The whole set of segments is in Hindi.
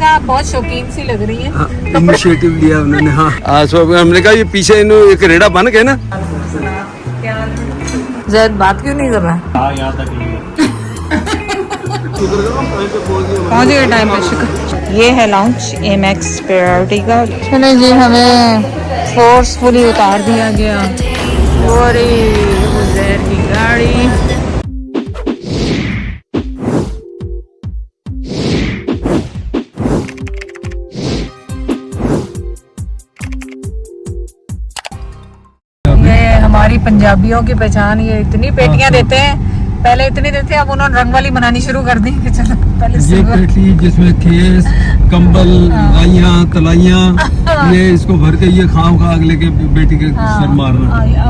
कहा आप बहुत शौकीन सी लग रही है। इनिशिएटिव लिया उन्होंने। हाँ सो हमने कहा ये पीछे इन्हों एक रेड़ा बन के ना। जैद बात क्यों नहीं कर रहा है? पहुंच गए टाइम पे। शुक्र। ये है लॉन्च एमएक्स प्रायोरिटी का। चले जी, हमें फोर्सफुली उतार दिया गया। और उज़ैर की गाड़ी। ये हमारी पंजाबियों की पहचान। ये इतनी पेटियां देते हैं, पहले इतनी देते हैं, अब उन्होंने रंग वाली बनानी शुरू कर दी कि चलो पहले ये पेटी जिसमें खेस, कंबल, गाइयाँ, तलाइयाँ, ये इसको भर के ये खाओ खा अगले के बेटी के सर मारना।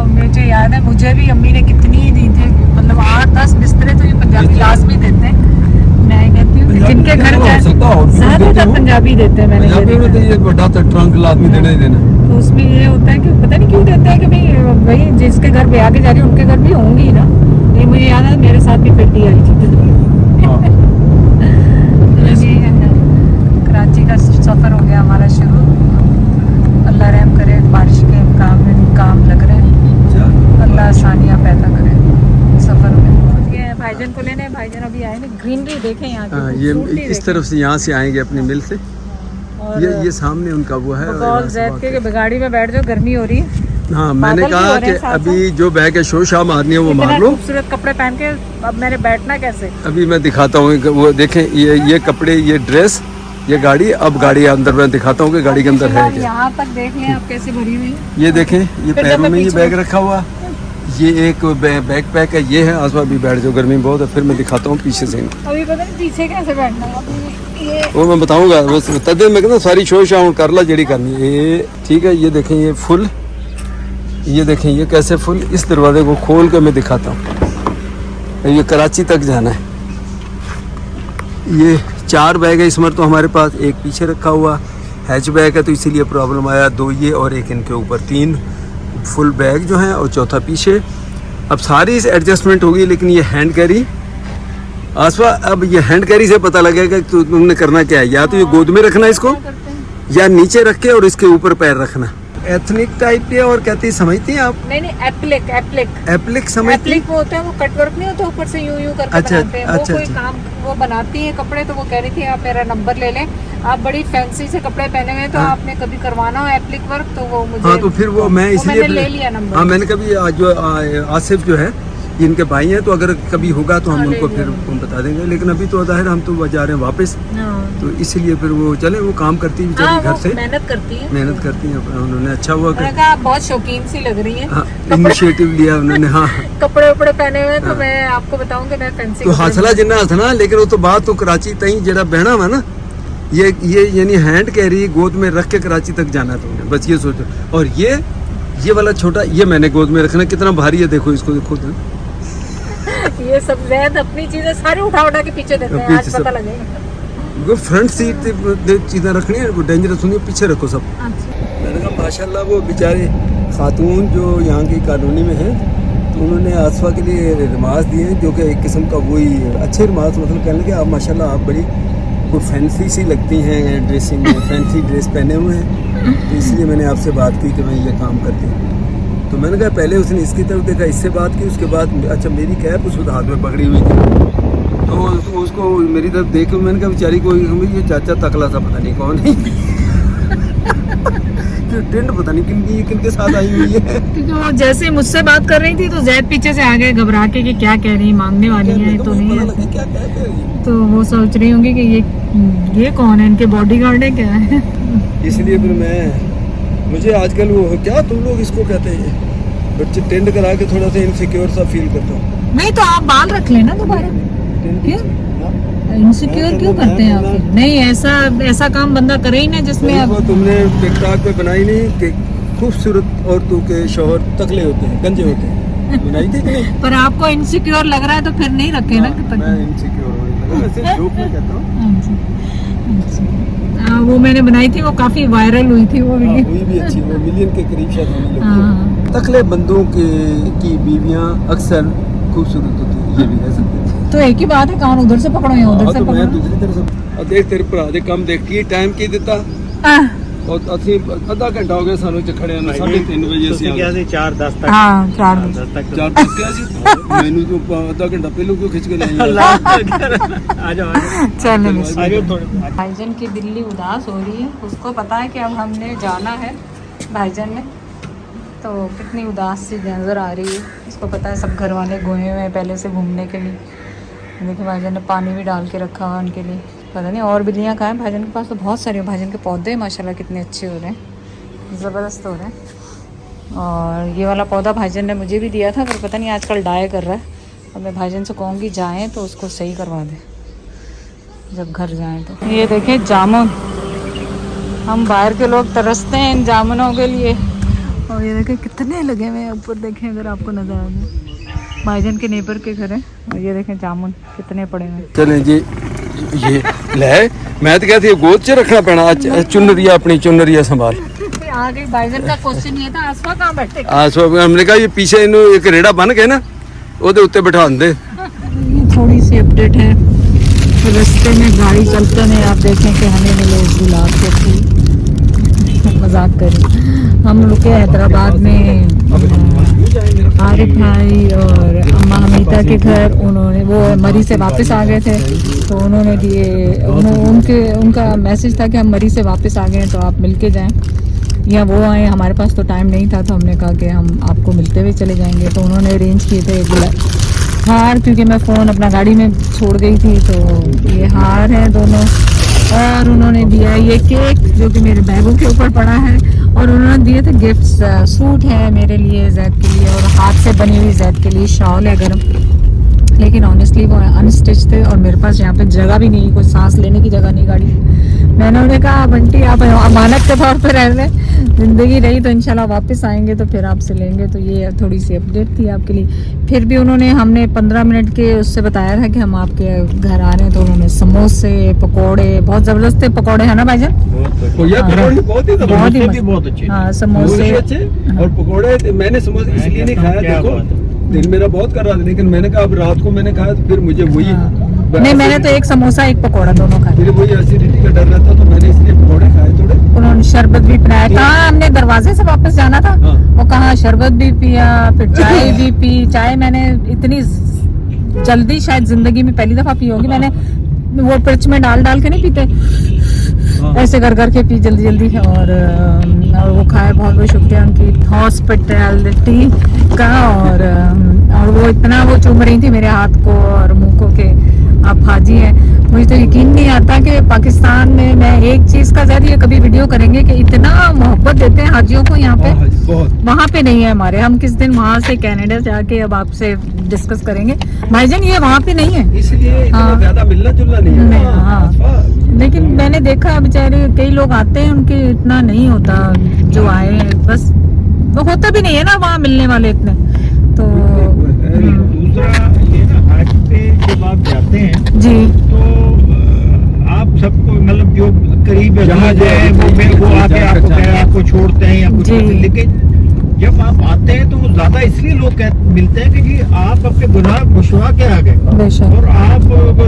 मुझे याद है, मुझे भी अम्मी ने कितनी दी थी, मतलब 8-10 बिस्तरे तो ये पंजाबी लाजमी देते हैं। मैं कहती हूँ जिनके घर ज्यादातर पंजाबी देते हैं। मैंने ये बड़ा ट्रंक लाजमी देना ही देना। तो उसमें ये होता है कि पता नहीं क्यों देते हैं कि भाई जिसके घर पे आके जा रही है उनके घर भी होंगी ना। ये मुझे याद है, मेरे साथ भी पेटी आई थी। कराची का सफर हो गया हमारा शुरू। अल्लाह रहम करे, बारिश के काम लग रहे हैं, अल्लाह आसानियाँ पैदा करे। सफर में भाईजान को लेने, भाईजान अभी आए ना। ग्रीनरी देखें यहाँ की। ये इस तरफ से यहाँ से आएंगे अपनी मिल से। ये सामने उनका वो है। जैद के गाड़ी में बैठ जाओ, गर्मी हो रही है। हाँ, मैंने कहा कि अभी जो बैग है शोशा मारनी है वो मार लो। खूबसूरत कपड़े पहन के अब मैंने बैठना कैसे? अभी मैं दिखाता हूँ, वो देखें ये कपड़े, ये ड्रेस, ये गाड़ी। अब गाड़ी अंदर मैं दिखाता हूँ कि गाड़ी के अंदर है क्या। यहाँ तक देख लें आप कैसी भरी हुई। ये देखें, ये पैरों में ये बैग रखा हुआ, ये एक बैग पैक है। ये है आसमा, भी बैठ जाओ, गर्मी बहुत है। फिर मैं दिखाता हूँ पीछे से। अभी पता नहीं पीछे कैसे बैठना है, वो मैं बताऊंगा। बस तदे मैं कहता सारी शोर शाउंड कर ला जड़ी करनी है। ये ठीक है। ये देखें, ये फुल, ये देखें ये कैसे फुल। इस दरवाजे को खोल कर मैं दिखाता हूँ। ये कराची तक जाना है। ये 4 बैग है इसमें तो हमारे पास। एक पीछे रखा हुआ हैच बैग है तो इसीलिए प्रॉब्लम आया। 2 ये और एक इनके ऊपर। 3 फुल बैग जो हैं और चौथा पीछे। अब सारी इस एडजस्टमेंट होगी, लेकिन ये हैंड कैरी आसवा, अब ये हैंड कैरी से पता लगेगा कि तुमने करना क्या है। या तो ये गोद में रखना इसको, या नीचे रख के और इसके ऊपर पैर रखना। एथनिक टाइप के और कहती समझती हैं आप? नहीं एप्लिक समझती। एप्लिक वो होता है, वो कटवर्क नहीं होता, ऊपर से यूं करके बनाते हैं। वो कोई काम वो बनाती है कपड़े। तो वो कह रही थी आप मेरा नंबर ले लें, आप बड़ी फैंसी से कपड़े पहने हुए हैं, तो आपने कभी करवाना हो एप्लिक वर्क तो वो मुझे। हाँ, तो फिर वो मैं इसलिए ले लिया नंबर। हाँ, मैंने कभी जो आसिफ जो है इनके भाई हैं, तो अगर कभी होगा तो हम उनको फिर बता देंगे। लेकिन अभी तो जाहिर हम तो जा रहे हैं वापस, तो इसलिए फिर वो चले, वो काम करती है घर से, मेहनत करती है। उन्होंने अच्छा हुआ कि आप बहुत शौकीन सी लग रही है। इनिशिएटिव लिया उन्होंने। हाँ, कपड़े उपड़े पहने हुए, तो मैं आपको बताऊं कि मैं फैंसी तो हौसला जिन्ना हसना। लेकिन वो तो बात तो कराची तई जरा बहना हुआ ना, ये यानी हैंड कैरी गोद में रख के कराची तक जाना तुमने, बस ये सोचो। और ये वाला छोटा, ये मैंने गोद में रखना। कितना भारी है देखो इसको, खुद ये सब जैद अपनी चीजें सारी उठा के पीछे देते हैं। आज पता लगेगा। फ्रंट सीट चीजें रखनी है, वो डेंजरस होनी है, पीछे रखो सब। मैंने कहा माशाल्लाह वो बेचारे खातून जो यहाँ की कॉलोनी में है, तो उन्होंने आसफा के लिए रिमाज दिए हैं, जो कि एक किस्म का वही अच्छे रिमाज, मतलब कहने लगे आप माशाल्लाह आप बड़ी कोई फैंसी सी लगती हैं ड्रेसिंग में, फैंसी ड्रेस पहने हुए हैं। तो इसलिए मैंने आपसे बात की कि मैं ये काम करती हूँ। तो मैंने कहा पहले उसने इसकी तरफ देखा, इससे बात की, उसके बाद अच्छा मेरी कैप उसको हाथ में पकड़ी हुई थी, तो उसको मेरी तरफ देख के मैंने कहा बेचारी को ये चाचा तकला सा पता नहीं कौन है। टेंट पता नहीं किनके साथ आई हुई है। तो जैसे मुझसे बात कर रही थी तो जैद पीछे से आ गए घबरा के कि क्या कह रही, मांगने वाली है तो नहीं है। क्या कह रही, तो वो सोच रही होंगी कि ये कौन है, इनके बॉडीगार्ड है क्या है। इसलिए फिर मुझे आजकल वो क्या तुम लोग इसको कहते हैं, बच्चे टेंट करा के थोड़ा सा इनसिक्योर सा फील करता हूँ। नहीं तो आप बाल रख लेना दोबारा। क्यों इनसिक्योर क्यों करते हैं आप? नहीं, ऐसा काम बंदा करे ही ना जिसमें आप। तुमने टिकटॉक पे बनाई नहीं कि खूबसूरत औरतों के शौहर तकले होते हैं, गंजे होते हैं, बनाई थी कि नहीं? पर आपको इनसिक्योर लग रहा है तो फिर नहीं रखे ना। मैं इनसिक्योर हूँ, वैसे जोक में कहता हूँ। वो मैंने बनाई थी, वो काफी वायरल हुई थी वो वीडियो। हुई भी अच्छी, वो मिलियन के करीब शायद होने लगी। तकले बंदों की बीवियां अक्सर खूबसूरत होती है, ये भी कह सकते हैं। तो एक ही बात है, कान उधर से पकड़ो या उधर से तो मैं पकड़ो। दूसरी तरफ से देख तेरे भरा दे कम देख की टाइम की दिता आह, और ਅਸੀਂ ਅੱਧਾ ਘੰਟਾ ਹੋ ਗਿਆ ਸਾਨੂੰ ਚ ਖੜਿਆਂ ਨੂੰ 3:30 ਵਜੇ ਅਸੀਂ ਆ ਗਏ 4:10 तक हाँ 4 तक ਚਾਰ ਤੱਕ ਕਿਹਾ ਸੀ ਮੈਨੂੰ ਤੋਂ ਅੱਧਾ ਘੰਟਾ ਪਹਿਲਾਂ ਕਿਉਂ ਖਿੱਚ ਕੇ ਲੈ ਆਇਆ आ जाओ चलो आ जाओ थोड़े भाईजान की बिल्ली उदास हो रही है, उसको पता है कि अब हमने जाना है भाईजान ने, तो कितनी उदास सी नज़र आ रही है। उसको पता है सब घर वाले गए हुए हैं पहले से घूमने के लिए। देखिए भाईजान ने पानी भी डाल के रखा हुआ उनके लिए। पता नहीं और बिल्लियाँ कहाँ हैं, भाईजान के पास तो बहुत सारी हैं। भाईजान के पौधे माशाल्लाह कितने अच्छे हो रहे हैं, ज़बरदस्त हो रहे हैं। और ये वाला पौधा भाईजान ने मुझे भी दिया था, पर पता नहीं आजकल डाई कर रहा है। अब मैं भाईजान से कहूँगी जाएँ तो उसको सही करवा दें जब घर जाएं तो। ये देखें जामुन, हम बाहर के लोग तरसते हैं इन जामुनों के लिए। और ये देखें कितने लगे हुए हैं ऊपर, देखें अगर आपको नजर आ जाए। भाईजान के नेबर के घर है और ये देखें जामुन कितने पड़े हुए हैं। चलें जी ये ले मैं तो कहती गोद च रखना पैना चुनरिया अपनी चुनरिया संभाल आगे भाईजान का क्वेश्चन ये था आसमा कहाँ बैठे। हमने कहा ये पीछे इन्हों एक रेड़ा बन के ना ਉਹਦੇ ਉੱਤੇ ਬਿਠਾ ਦਿੰਦੇ। ये थोड़ी सी अपडेट है, रास्ते में गाड़ी चलते हैं आप देखें कि हमें मिले गुलाब के फूल। मजाक करें, हम रुके हैदराबाद में आरिफ भाई और अम्मा हमीदा के घर। उन्होंने वो मरी से वापस आ गए थे तो उन्होंने दिए उनका मैसेज था कि हम मरी से वापस आ गए हैं तो आप मिल के जाएँ, या वो आए। हमारे पास तो टाइम नहीं था तो हमने कहा कि हम आपको मिलते हुए चले जाएंगे। तो उन्होंने अरेंज किए थे हार, क्योंकि मैं फ़ोन अपना गाड़ी में छोड़ गई थी, तो ये हार है दोनों। और उन्होंने दिया ये केक जो कि मेरे बैगों के ऊपर पड़ा है। और उन्होंने दिए थे गिफ्ट्स, सूट है मेरे लिए जैद के लिए, और हाथ से बनी हुई जैद के लिए शॉल है गर्म, लेकिन ऑनेस्टली वो अनस्टिच थे और मेरे पास यहाँ पे जगह भी नहीं, कोई सांस लेने की जगह नहीं गाड़ी। मैंने उन्हें कहा बंटी आप अमानत के तौर पर रह लें, ज़िंदगी रही तो इंशाल्लाह वापस आएंगे तो फिर आपसे लेंगे। तो ये थोड़ी सी अपडेट थी आपके लिए। फिर भी उन्होंने हमने 15 मिनट के उससे बताया था कि हम आपके घर आ रहे हैं, तो उन्होंने समोसे पकौड़े, बहुत ज़बरदस्त थे पकौड़े, है ना भाईजान? बहुत ही बहुत अच्छे हाँ समोसे अच्छे। और पकौड़े मैंने समोसे इसलिए नहीं खाया, देखो दिल मेरा बहुत कर रहा था, लेकिन मैंने कहा अब रात को मैंने खाया तो फिर मुझे वही नहीं, मैंने तो एक समोसा एक पकौड़ा दोनों खाए। फिर वही एसिडिटी का डर रहता तो मैंने इसलिए पकौड़े खाए थोड़े। उन्होंने शरबत भी पिलाया। कहाँ हमने दरवाजे से वापस जाना था, हाँ। वो कहाँ शरबत भी पिया, फिर चाय भी पी। चाय मैंने इतनी जल्दी शायद जिंदगी में पहली दफा पी होगी मैंने, वो पिर्च में डाल के नहीं पीते, ऐसे कर के पी जल्दी जल्दी। और वो खाए, बहुत बहुत शुक्रिया उनकी हॉस्पिटैलिटी का। और वो इतना वो चूम रही थी मेरे हाथ को और मुंह को कि आप हाजी हैं। मुझे तो यकीन नहीं आता कि पाकिस्तान में, मैं एक चीज़ का जरिए कभी वीडियो करेंगे कि इतना मोहब्बत देते हैं हाजियों को यहाँ पे, वहाँ पे नहीं है हमारे। हम किस दिन वहाँ से कनाडा जाके अब आपसे डिस्कस करेंगे भाईजान, ये वहाँ पे नहीं है इसलिए इतना ज्यादा मिलना जुलना नहीं है। हाँ, लेकिन मैंने देखा बेचारे कई लोग आते हैं उनके इतना नहीं होता, जो आए हैं बस वो होता भी नहीं है ना वहाँ मिलने वाले इतने। तो दूसरा ये ना हज पे जब आप जाते हैं जी तो आप सबको मतलब जो करीब है वो आके आपको आपको छोड़ते हैं या कुछ, लेकिन जब आप आते हैं तो वो ज्यादा इसलिए लोग मिलते हैं कि जी आप अपने गुनाह भुशवा के आ गए। और आप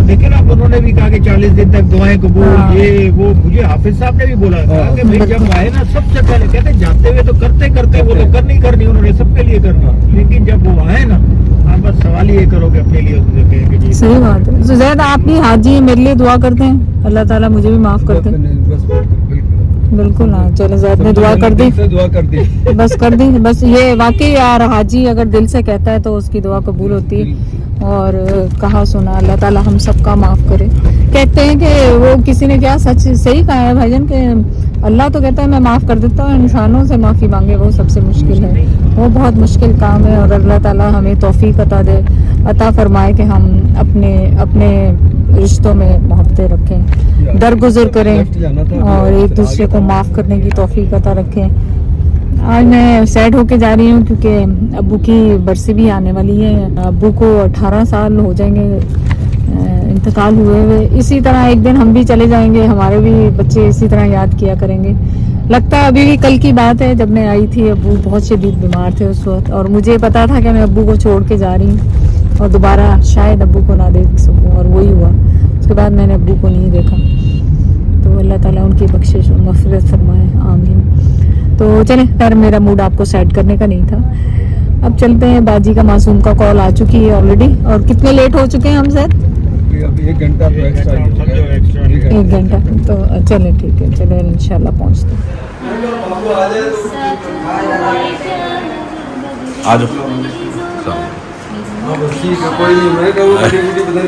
देखे ना, उन्होंने भी कहा कि 40 दिन तक दुआएं कबूल, ये वो। मुझे हाफिज साहब ने भी बोला था कि भाई जब आए ना सबसे पहले कहते जाते हुए तो करते करते वो तो करनी उन्होंने सबके लिए करना, लेकिन जब वो आए ना आप बस सवाल ये करोगे अपने लिए। सही बात है। ज़ैद आप भी हाजी मेरे लिए दुआ करते हैं, अल्लाह ताला मुझे भी माफ करते हैं। बिल्कुल हाँ, चलो ज़ैद ने दुआ कर दी, बस कर दी। बस ये वाकई यार हाजी अगर दिल से कहता है तो उसकी दुआ कबूल होती है। और कहा सुना अल्लाह ताला हम सबका माफ़ करे। कहते हैं कि वो किसी ने क्या सच सही कहा है भाईजान कि अल्लाह तो कहता है मैं माफ़ कर देता हूँ, इंसानों से माफ़ी मांगे वो सबसे मुश्किल है, वो बहुत मुश्किल काम है। और अल्लाह ताला हमें तौफीक अता फरमाए कि हम अपने रिश्तों में मोहब्बतें रखें, दरगुजर करें और एक दूसरे को माफ़ करने की तौफीक अता रखें। आज मैं सैड होके जा रही हूँ क्योंकि अब्बू की बरसी भी आने वाली है। अब्बू को 18 साल हो जाएंगे इंतकाल हुए। इसी तरह एक दिन हम भी चले जाएंगे, हमारे भी बच्चे इसी तरह याद किया करेंगे। लगता है अभी भी कल की बात है, जब मैं आई थी अब्बू बहुत शदीद बीमार थे उस वक्त, और मुझे पता था कि मैं अब्बू को छोड़ के जा रही हूँ। और दोबारा शायद अब्बू को ना देख सकूँ, और वही हुआ। उसके बाद मैंने अब्बू को नहीं देखा। तो अल्लाह ताला उनकी बख्शिश और मग़फ़िरत फरमाए, आमीन। तो चले, खैर मेरा मूड आपको सेट करने का नहीं था। अब चलते हैं। बाजी का मासूम का कॉल आ चुकी है ऑलरेडी। और कितने लेट हो चुके हैं हम सर? अभी 1 घंटा तो एक्स्ट्रा ही हो गया। 1 घंटा। तो चले ठीक है, चलो इंशाल्लाह पहुँचते हैं। आ जाओ ठीक है, कोई नहीं। मैं कहूँ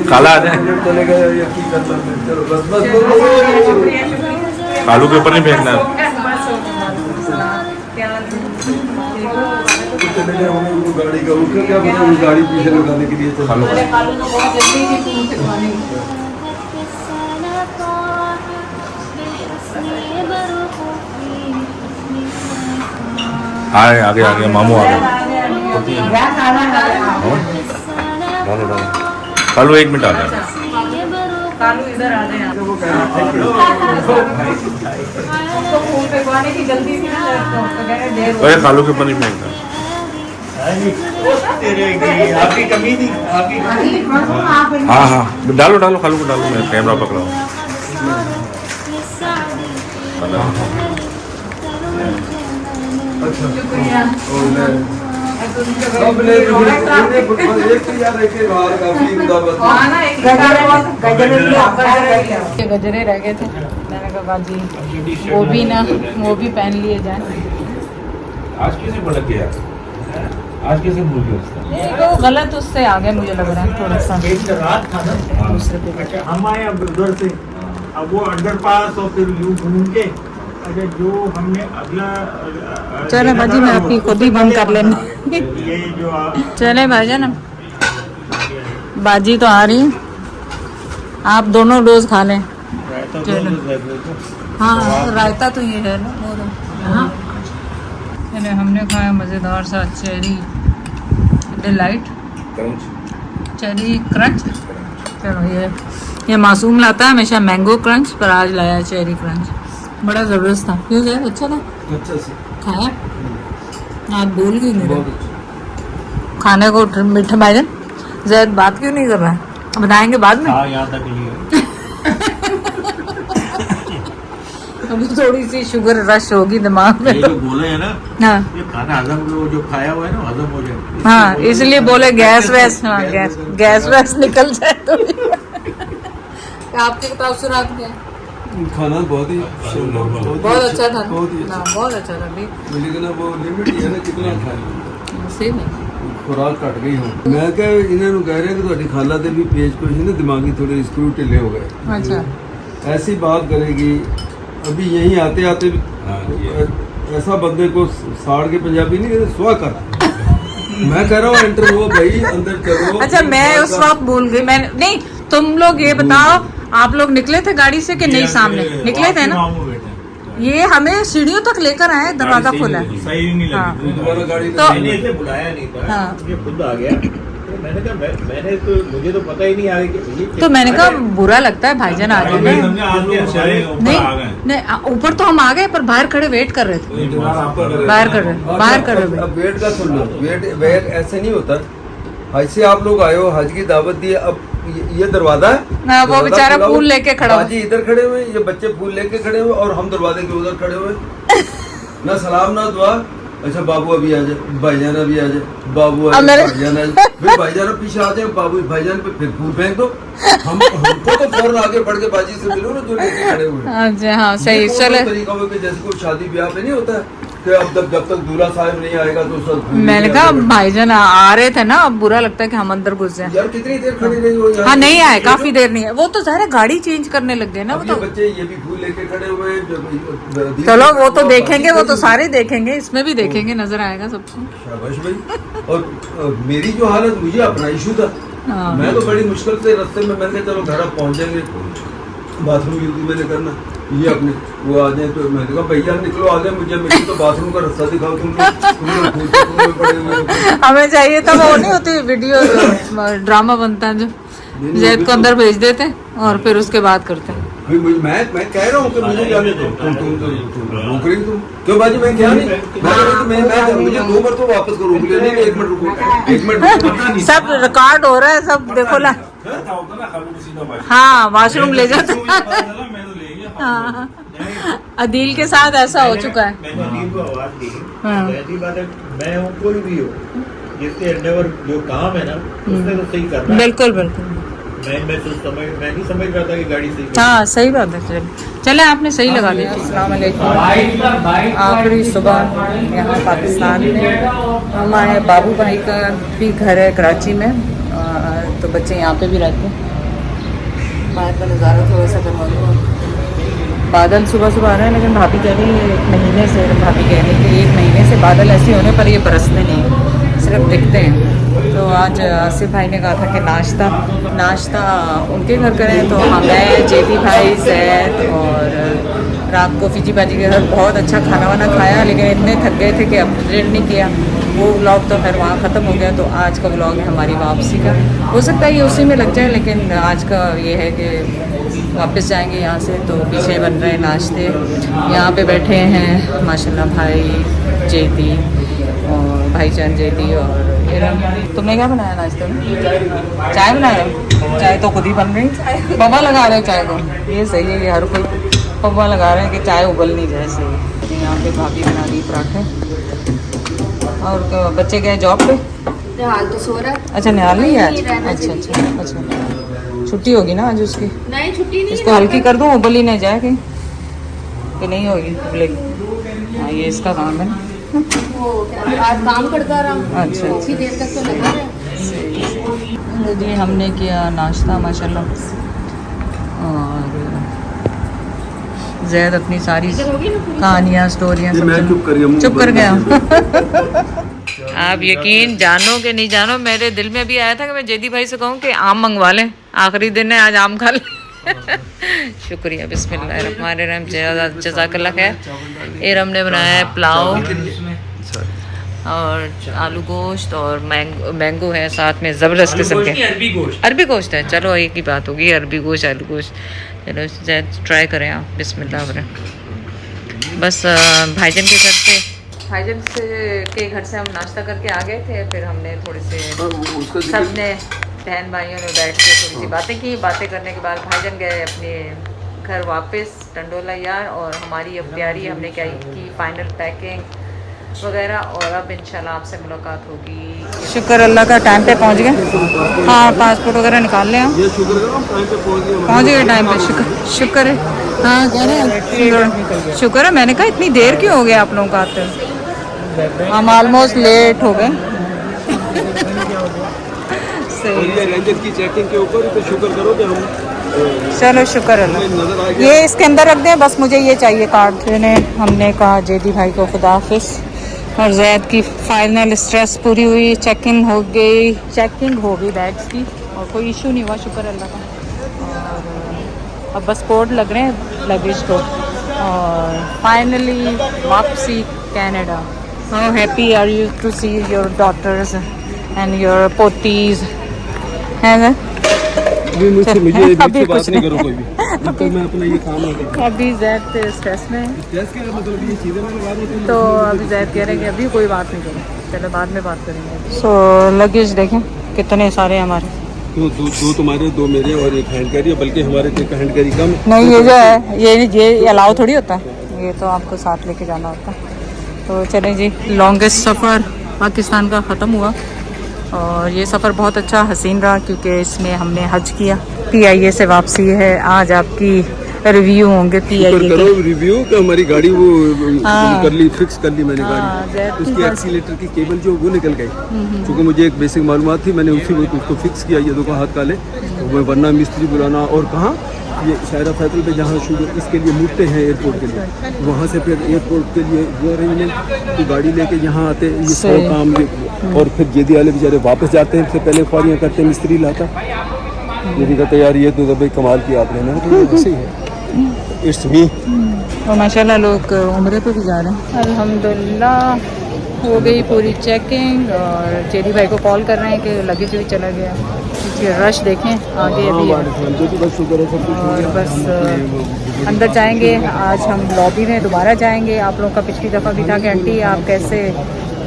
काला आ जाए, चलेगा या की करना है। चलो बस कालू के ऊपर नहीं फेंकना। चले गए हमें वो गाड़ी का, उसका क्या पता उस गाड़ी पीछे लगाने के लिए चलो। आगे आ गया मामू आ गया। कालू 1 मिनट आ जाए। कालू इधर आ जाए। की जल्दी थी ना, अरे कालू के ऊपर नहीं फेंकना। आपकी कमी थी, आपकी हाँ हाँ डालो डालो, कालू को डालो, मैं कैमरा पकड़ा हूँ। गजरे रह गए थे, मैंने कहा बाजी वो भी ना, वो भी पहन लिए जाए। आज कैसे भड़क गया, आज कैसे भूल गया? तो गलत उससे आ गए, मुझे लग रहा है थोड़ा सा। रात था ना दूसरे पे अच्छा, हम आए अब उधर से, अब वो अंडरपास और फिर यूं घूम के, अच्छा जो हमने अगला चले बाजी, मैं आपकी खुद ही बंद कर लेने। ये जो चले भाईजान, बाजी तो आ रही, आप दोनों डोज खा लें। चलो हाँ, रायता तो ये है ना वो चले। हमने खाया मज़ेदार सा चेरी डिलाइट, चेरी क्रंच। चलो ये मासूम लाता है हमेशा मैंगो क्रंच, पर आज लाया चेरी क्रंच। बड़ा ज़बरदस्त था। क्यों जाए, अच्छा था? अच्छा से खाया आप बोल क्यों नहीं बहुत रहे? अच्छा। खाने को मीठा भाईजान ज़ैद बात क्यों नहीं कर रहा है? बताएंगे बाद में। यहाँ तक लिए अभी थोड़ी सी शुगर रश होगी दिमाग में। ये जो बोले हैं ना, हाँ ये खाना हजम जो खाया हुआ है ना हजम हो जाए। हाँ, इसलिए बोले गैस वैस, हाँ गैस वैस निकल जाए तो। आपके तासुरात क्या? खाना बहुत ही बहुत अच्छा था ना? बहुत ही हाँ, अच्छा। बहुत अच्छा था। लेकिन अब वो लिमिट ही है ना, कितना खाए, सही में खुराक कट गई हूँ। मैं क्या इन्होंने कह रहे कि ਤੁਹਾਡੀ ਖਾਲਾ ਦੇ ਵੀ ਪੇਜ ਕੋਈ ਸੀ ना, दिमागी थोड़े स्क्रू ढिले हो गए। अच्छा ऐसी बात करेगी। अभी यहीं आते आते ऐसा बंदे को साड़ के पंजाबी नहीं कहते, सुहा कर। मैं कह रहा हूँ एंटर हो भाई, अंदर चलो। अच्छा, मैं उस वक्त भूल गई। मैं नहीं, तुम लोग ये बताओ, आप लोग निकले थे गाड़ी से कि नहीं? सामने निकले थे ना? ये हमें सीढ़ियों तक लेकर आए, दरवाजा खोला है। सही नहीं हाँ। लगी दोबारा गाड़ी तो- मैंने इसे बुलाया नहीं था, हाँ। ये खुद आ गया। तो मैंने कहा मैंने तो मुझे तो पता ही नहीं आया कि तो मैंने कहा बुरा लगता है भाईजान आ गए। नहीं नहीं, ऊपर तो हम आ गए, पर बाहर खड़े वेट कर रहे थे। बाहर कर रहे अब वेट का सुन लो। वेट ऐसे नहीं होता। ऐसे आप लोग आए हो, हज की दावत दी, अब ये दरवाजा है। हाँ, वो दरवाजा बेचारा खुला हुआ, फूल लेके खड़ा हुआ। बाजी इधर खड़े हुए, ये बच्चे फूल लेके खड़े हुए, और हम दरवाजे के उधर खड़े हुए। ना सलाम ना दुआ। अच्छा बाबू अभी आ जाए, भाईजान अभी आ जाए, बाबू आ अब जाए, मेरे- भाईजान आ जाए, फिर भाईजान पीछे आ जाए, बाबू भाईजान पे फिर फूल फेंक दो। हमको तो फौरन आगे बढ़ के बाजी से मिलो ना, जो लेके खड़े हुए हैं। अच्छा हाँ, ये सही। कौन चले, सा तरीका हो कि जैसे कोई शादी ब्याह पे नहीं होता है कि अब जब तक दूल्हा साहब नहीं आएगा तो सब मैंने कहा भाईजान आ रहे थे ना, अब बुरा लगता है कि हम अंदर घुस जाए। यार कितनी देर खड़ी रही हो यार? हाँ नहीं आए, काफी देर नहीं है। वो तो सारे गाड़ी चेंज करने लग गए ना। अब वो ये तो बच्चे ये भी फूल लेके खड़े हुए हैं। चलो वो तो देखेंगे, वो तो सारे देखेंगे, इसमें भी देखेंगे, नजर आएगा सबको। शाबाश भाई। और मेरी जो हालत, मुझे अपना इशू था। हाँ। मैं तो बड़ी मुश्किल से रास्ते में, मैंने कहा चलो घर आप पहुंच जाएंगे, बाथरूम यूज मैंने करना, ये अपने वो आ जाए। तो मैंने कहा भैया निकलो आगे, मुझे तो बाथरूम का रास्ता दिखाओ। तुम लोग पड़े हुए। हमें चाहिए था वो नहीं होती वीडियो ड्रामा बनता है जो जैद को अंदर भेज देते और फिर उसके बाद करते हैं। मैं कह रहा हूँ कि मुझे जाने दो। तुम रोक रही तुम क्यों बाजी? मैं क्या नहीं, मैं मुझे 2 बार तो वापस करो। नहीं 1 मिनट रुको, 1 मिनट पता नहीं सब रिकॉर्ड हो रहा है, सब देखो ना। ऐसा होता ना खालू को सीधा बात। हाँ, वॉशरूम ले जाता। मैं तो ले गया। हाँ, अदील के साथ ऐसा हो चुका है। मैंने अदील को आवाज दी। हाँ। ऐसी बात है, मैं हूँ कोई भी हो, जिसके एंडेवर जो काम है ना उसने तो सही करना है। बिल्कुल बिल्कुल। मैं नहीं समझ रहा था कि गाड़ी सही कर। हाँ सही बात है। चले आपने सही लगा दी। अस्सलाम वालेकुम। आखिरी सुबह यहाँ पाकिस्तान में। हमारे बाबू भाई का भी घर है कराची में, तो बच्चे यहाँ पे भी रहते हैं। बाहर का नज़ारा थोड़ा सा करवा दो। बादल सुबह सुबह आ रहे हैं, लेकिन भाभी कह रही है 1 महीने से, भाभी कह रही है कि 1 महीने से बादल ऐसे होने पर ये बरसते नहीं, सिर्फ दिखते हैं। तो आज आसिफ भाई ने कहा था कि नाश्ता उनके घर करें, तो मैं जेबी भाई सैद और रात को फिजी बाजी के घर बहुत अच्छा खाना वाना खाया, लेकिन इतने थक गए थे कि अपडेट नहीं किया। वो व्लॉग तो फिर वहाँ ख़त्म हो गया। तो आज का व्लॉग है हमारी वापसी का। हो सकता है ये उसी में लग जाए, लेकिन आज का ये है कि वापस जाएंगे यहाँ से। तो पीछे बन रहे नाश्ते, यहाँ पे बैठे हैं माशाल्लाह भाई जेदी और भाईजान जेदी और इरम। तुमने क्या बनाया नाश्ते में? चाय बनाया? चाय तो खुद ही बन रही। पवा लगा रहे चाय को, ये सही है। ये हर कोई पवा लगा रहे हैं कि चाय उबल नहीं जाए सही। यहाँ पे भाभी बना दी पराठे। और बच्चे गए जॉब पे? निहाल तो सो रहा है। अच्छा निहाल नहीं है आज? रहना अच्छा चाहिए। अच्छा, छुट्टी होगी ना आज उसकी? नहीं छुट्टी नहीं इसको हल्की कर दूँ, उबल ही नहीं जाए कि नहीं होगी उबलेगी। हाँ ये इसका काम है। वो क्या आज काम करता रहा। अच्छा, काफी देर तक तो लगा रहे। जी हमने किया नाश्ता माशाल्लाह, और जैद अपनी सारी कहानियाँ स्टोरियाँ ये मैं चुप कर गया। आप यकीन जानो कि नहीं जानो, मेरे दिल में भी आया था कि मैं जेदी भाई से कहूँ कि आम मंगवा लें, आखिरी दिन है आज आम खा लें। शुक्रिया, बिस्मिल्लाहिर्रहमानिर्रहीम, जज़ाकल्लाह खैर। इरम ने बनाया है पुलाव और आलू गोश्त और मैंगो है साथ में, ज़बरदस्त किस्म के अरबी गोश्त है। चलो एक ही बात होगी, अरबी गोश्त आलू गोश्त। चलो ट्राई करें आप, बिस्मिल्लाह करें। बस भाईजान के घर से हम नाश्ता करके आ गए थे। फिर हमने थोड़े से सब ने बहन भाइयों ने बैठ के थोड़ी सी बातें करने के बाद भाईजान गए अपने घर वापस टंडोला यार, और हमारी अब तैयारी हमने क्या की, फाइनल पैकिंग वगैरह, और अब इंशाल्लाह आपसे मुलाकात होगी। शुक्र अल्लाह का टाइम पे पहुंच गए। हाँ पासपोर्ट वगैरह निकाल लें हम, पहुंच गए टाइम पे। शुक्र है। हाँ कह रहे हैं शुक्र है। मैंने कहा इतनी देर क्यों हो गया आप लोगों का आते? हम ऑलमोस्ट लेट हो गए। रेंजर की चेकिंग के ऊपर तो शुक्र करो कि हम चलो शुक्र अल्लाह। ये इसके अंदर रख दें, बस मुझे ये चाहिए कार्ड। हमने कहा जेदी भाई को खुदा हाफिज़। और जैद की फाइनल स्ट्रेस पूरी हुई, चेकिंग हो गई बैग्स की, और कोई इशू नहीं हुआ शुक्र अल्लाह का। और अब बस कोड लग रहे हैं लगेज को, और फाइनली वापसी Canada. How happy are you to see your daughters and your पोतीज? है ना? मुझे अभी बात नहीं करो कोई भी, तो मैं अपना ये काम नहीं करूँ। अभी जैद स्ट्रेस में है, स्ट्रेस का मतलब ये चीज़ें मैंने बात नहीं तो अभी जैद कह रहे हैं कि अभी कोई बात नहीं करो, चलो बाद में बात करेंगे। सो लगेज देखें कितने सारे हमारे। दो तुम्हारे, 2 मेरे और एक हैंड कैरी, बल्कि हमारे तो हैंड कैरी कम। नहीं ये जो है ये अलाउ थोड़ी होता है, ये तो आपको साथ लेके जाना होता है। तो चलें जी, लॉन्गेस्ट सफ़र पाकिस्तान का ख़त्म हुआ, और ये सफ़र बहुत अच्छा हसीन रहा, क्योंकि इसमें हमने हज किया। PIA से वापसी है। आज आपकी रिव्यू होंगे PIA के। रिव्यू का हमारी गाड़ी वो कर ली, फिक्स कर ली मैंने गाड़ी। उसकी एक्सीलेटर की केबल जो वो निकल गई, क्योंकि मुझे एक बेसिक मालूमात थी, मैंने उसी वक्त उसको फिक्स किया। ये 2 हाथ काले, तो वरना मिस्त्री बुलाना। और कहाँ ये शायरा फैसल पे जहाँ शुगर इसके लिए मुड़ते हैं एयरपोर्ट के लिए, वहाँ से फिर एयरपोर्ट के लिए वो अरेंजमेंट, तो गाड़ी लेके यहाँ आते ये 100 काम, और फिर जेदी वाले बेचारे वापस जाते हैं, फिर पहले ख्वारियाँ करते हैं, मिस्त्री लाता। ये भी कहते यार ये तो भाई कमाल किया आपने ना, तो वैसे ही है। It's me. और माशाल्लाह लोग उम्रे पे भी जा रहे हैं अल्हम्दुलिल्लाह। हो गई पूरी चेकिंग और जेडी भाई को कॉल कर रहे हैं कि लगेज भी चला गया, क्योंकि रश देखें आगे अभी है। और बस अंदर जाएंगे। आज हम लॉबी में दोबारा जाएंगे। आप लोगों का पिछली दफ़ा भी था कि आंटी आप कैसे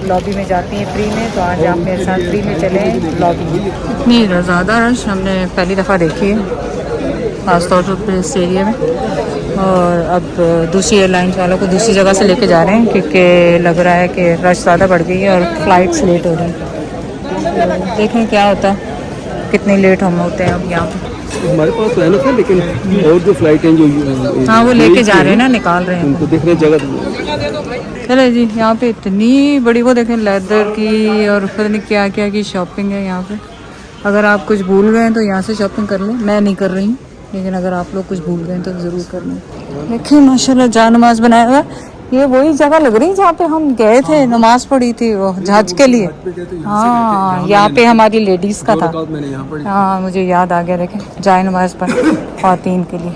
लॉबी में जाती हैं फ्री में, तो आज आप मेरे साथ फ्री में चलें लॉबी। इतनी ज़्यादा रश हमने पहली दफ़ा देखी है खासतौर पर इस एरिया में। और अब दूसरी एयरलाइंस वालों को दूसरी जगह से लेके जा रहे हैं, क्योंकि लग रहा है कि रश ज़्यादा बढ़ गई है और फ्लाइट्स लेट हो रही हैं। तो देखें क्या होता है, कितनी लेट हम होते हैं अब यहाँ पे। हमारे पास तो है ना सर, लेकिन और जो फ्लाइट हैं जो हाँ वो लेके जा रहे हैं ना, निकाल रहे हैं उनको देख रहे जगह। चले जी। यहाँ पे इतनी बड़ी वो देखें लेदर की और पता नहीं क्या क्या की शॉपिंग है यहाँ पे। अगर आप कुछ भूल गए हैं तो यहाँ से शॉपिंग कर लें। मैं नहीं कर रही हूँ, लेकिन अगर आप लोग कुछ भूल गए तो ज़रूर कर लें। देखिए माशाल्लाह जान नमाज बनाया हुआ। ये वही जगह लग रही है जहाँ पे हम गए थे, नमाज पढ़ी थी वो हज के लिए। हाँ यहाँ पे हमारी लेडीज़ का था। हाँ मुझे याद आ गया। देखें जाए नमाज पर ख़वातीन के लिए।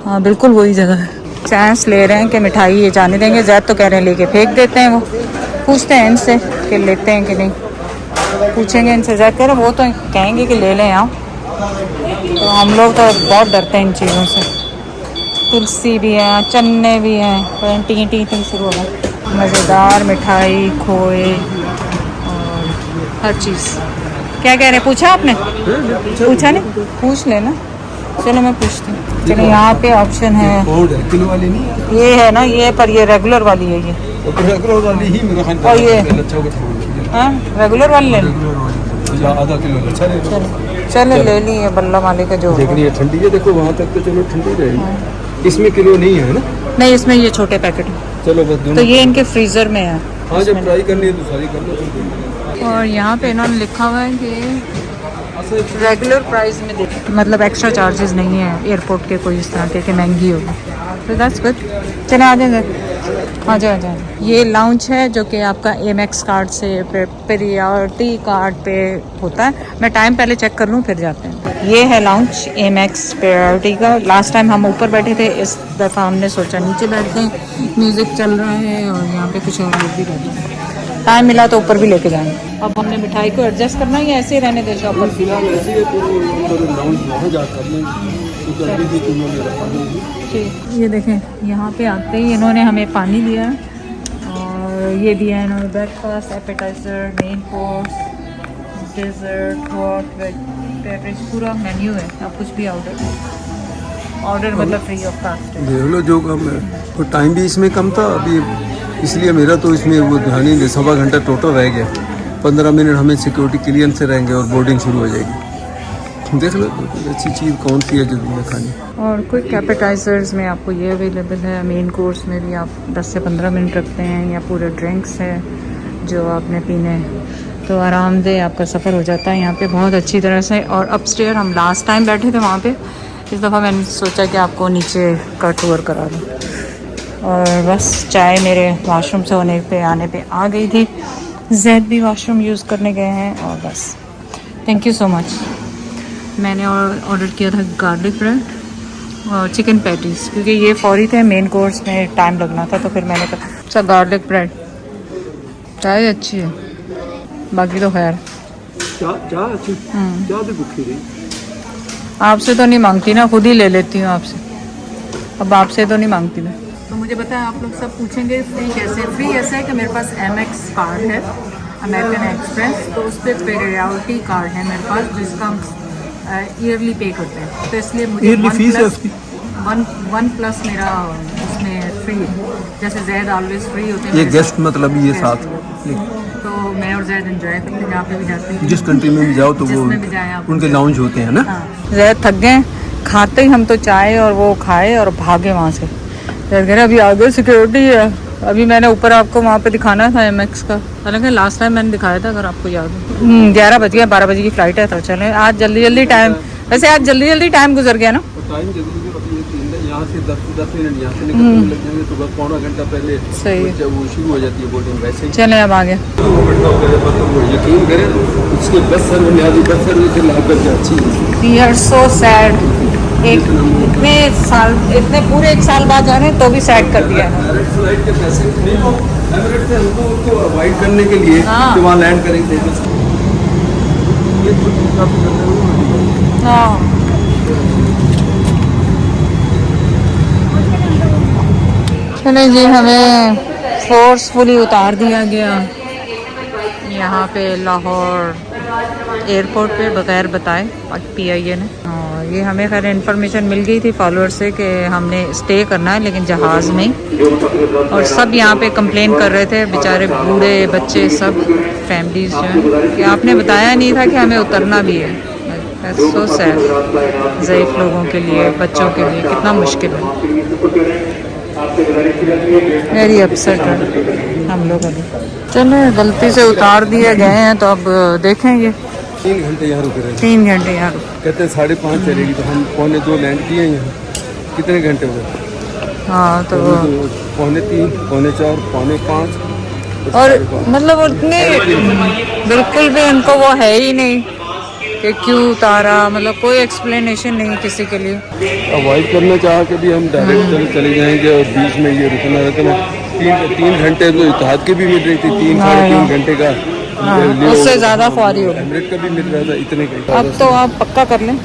हाँ बिल्कुल वही जगह है। चांस ले रहे हैं कि मिठाई ये जाने देंगे। जैद तो कह रहे हैं लेके फेंक देते हैं। वो पूछते हैं इनसे कि लेते हैं कि नहीं, पूछेंगे इनसे। जैद कह रहे वो तो कहेंगे कि ले लें आओ। तो हम लोग तो बहुत डरते हैं इन चीज़ों से। तुलसी भी है, चन्ने भी हैं, टी टी टी शुरू हो गया। मज़ेदार मिठाई, खोए और हर चीज़। क्या कह रहे हैं, पूछा आपने? पूछा नहीं, पूछ लेना। चलो मैं पूछती हूँ। चलो यहाँ पे ऑप्शन है, किलो वाली नहीं है ये है ना, ये पर ये रेगुलर वाली है। ये रेगुलर वाली ही मेरा ख्याल। और ये हाँ रेगुलर वाली ले लो। आधा किलो अच्छा ले लो। चलो ले ली बल्ला वाले का जो देखनी है ठंडी है। देखो वहाँ तक तो चलो ठंडी रहेगी। इसमें किलो नहीं है ना? नहीं इसमें ये छोटे पैकेट है। चलो बस तो दोनों। ये इनके फ्रीजर में है। हाँ जब ट्राई करनी है तो सारी कर लो। और यहाँ पे इन्होंने लिखा हुआ है कि रेगुलर प्राइस में दे, मतलब एक्स्ट्रा चार्जेस नहीं है एयरपोर्ट के कोई इस तरह के कि महंगी होगी। तो दैट्स गुड। चले आ जाएंगे, आ जाओ आ जाओ। ये लाउंज है जो कि आपका एमएक्स कार्ड से प्रायोरिटी कार्ड पे होता है। मैं टाइम पहले चेक कर लूँ फिर जाते हैं। ये है लाउंज एमएक्स प्रायोरिटी का। लास्ट टाइम हम ऊपर बैठे थे, इस दफ़ा हमने सोचा नीचे बैठते हैं। म्यूज़िक चल रहा है और यहाँ पे कुछ और लोग भी बैठे हैं। टाइम मिला तो ऊपर भी लेके जाएंगे। अब हमने मिठाई को एडजस्ट करना है या ऐसे ही रहने दे शॉप पर? ठीक। ये देखें यहाँ पे आते ही इन्होंने हमें पानी दिया और ये दिया है इन्होंने breakfast, appetizer, main course, dessert, hot, beverage, पूरा मेन्यू है। आप कुछ भी ऑर्डर मतलब फ्री ऑफ कास्ट है। देख लो जो कम है। तो टाइम भी इसमें कम था अभी, इसलिए मेरा तो इसमें वो ध्यान ही नहीं। 1.25 घंटा टोटल रह गया। 15 मिनट हमें सिक्योरिटी क्लियरेंस से रहेंगे और बोर्डिंग शुरू हो जाएगी। देख लो अच्छी चीज़ कौन सी है जो तुम्हें खानी। और क्विक एपेटाइजर्स में आपको ये अवेलेबल है। मेन कोर्स में भी आप 10 से 15 मिनट रखते हैं, या पूरे ड्रिंक्स है जो आपने पीने हैं। तो आरामदेह आपका सफ़र हो जाता है यहाँ पे बहुत अच्छी तरह से। और अपस्टेयर हम लास्ट टाइम बैठे थे वहाँ पे, इस दफ़ा मैंने सोचा कि आपको नीचे का टूर करा दूँ। और बस चाय मेरे वाशरूम से होने पे आने पे आ गई थी। जैद भी वाशरूम यूज़ करने गए हैं। और बस थैंक यू सो मच। मैंने ऑर्डर किया था गार्लिक ब्रेड और चिकन पैटीज़, क्योंकि ये फौरी थे। मेन कोर्स में टाइम लगना था तो फिर मैंने कहा अच्छा गार्लिक ब्रेड। चाय अच्छी है, बाकी तो खैर। आपसे तो नहीं मांगती ना, खुद ही ले लेती हूँ आपसे। अब आपसे तो नहीं मांगती मैं। तो मुझे बताएं, आप लोग सब पूछेंगे फ्री कैसे? फ्री ऐसा है कि मेरे पास एमएक्स कार्ड है, अमेरिकन एक्सप्रेस, तो उस पर प्रायोरिटी कार्ड है मेरे पास, जिसका हम ईयरली पे करते हैं। तो इसलिए मुझे वन प्लस मेरा उसमें फ्री है। जैसे जैद ऑलवेज फ्री होते हैं। ये गेस्ट मतलब ये साथ, तो मैं और जैद एंजॉय करते हैं जहाँ पे भी जाते हैं। जिस कंट्री में भी जाओ तो वो उनके लाउंज होते हैं ना। जैद थक गए, खाते ही हम तो चाय और वो खाए और भागे वहाँ से। जैद कह रहे अभी आगे सिक्योरिटी है। अभी मैंने ऊपर आपको वहाँ पे दिखाना था एमएक्स का, हालांकि लास्ट टाइम मैंने दिखाया था अगर आपको याद हो। 11 बज गया, 12 बजे की फ़्लाइट है। तो चलें आज जल्दी जल्दी टाइम, वैसे आज जल्दी जल्दी टाइम गुजर गया ना। टाइम जल्दी यहाँ से 10 मिनट यहाँ से निकलने लग जाएंगे तो बस पौना घंटा पहले सही जब वो शुरू हो जाती है बोर्डिंग। वैसे ही चलें अब आगे। यकीन करें उसके बस सर्विस लागत अच्छी है। We are so sad. इतने पूरे 1 साल बाद जा रहे हैं तो भी सैड कर दिया है। डायरेक्ट फ्लाइट के पैसे नहीं हो, एमिरेट्स से हमको उसको अवॉइड करने के लिए हाँ। कि वहाँ लैंड करेंगे ये छोटी काफी करते हैं। हाँ चले जी, हमें फोर्सफुली उतार दिया गया यहाँ पे लाहौर एयरपोर्ट पे बगैर बताए PIA ने। और ये हमें खैर इन्फॉर्मेशन मिल गई थी फॉलोअर से कि हमने स्टे करना है लेकिन जहाज़ में। और सब यहाँ पे कंप्लेन कर रहे थे, बेचारे बूढ़े बच्चे सब फैमिलीज जो हैं, कि आपने बताया नहीं था कि हमें उतरना भी है। सो सैड, ज़ईफ़ लोगों के लिए, बच्चों के लिए कितना मुश्किल है। वेरी अपसेट है हम लोगों ने। चलो गलती से उतार दिए गए हैं तो अब देखेंगे। 3 घंटे यहाँ रुके रहे। 3 घंटे यहाँ रुके। कहते हैं 5:30 चलेगी, तो हम 2:45 लैंड किए हैं यहाँ। कितने घंटे हो गए? हाँ तो 3:45, 4:45, 5:45 और मतलब उतनी बिल्कुल भी उनको वो है ही नहीं कि क्यों उतारा, मतलब कोई एक्सप्लेनेशन नहीं किसी के लिए। अवॉइड करना चाह के भी हम डायरेक्ट चले जाएंगे और बीच में ये रुकना रहता ना। 3 घंटे तो इत्तेहाद के भी मिल रही थी, 3-3.5 घंटे का। उससे ज़्यादा ख्वारी हो। एमिरेट का भी मिल रहा था इतने का। अब तो आप पक्का कर लें,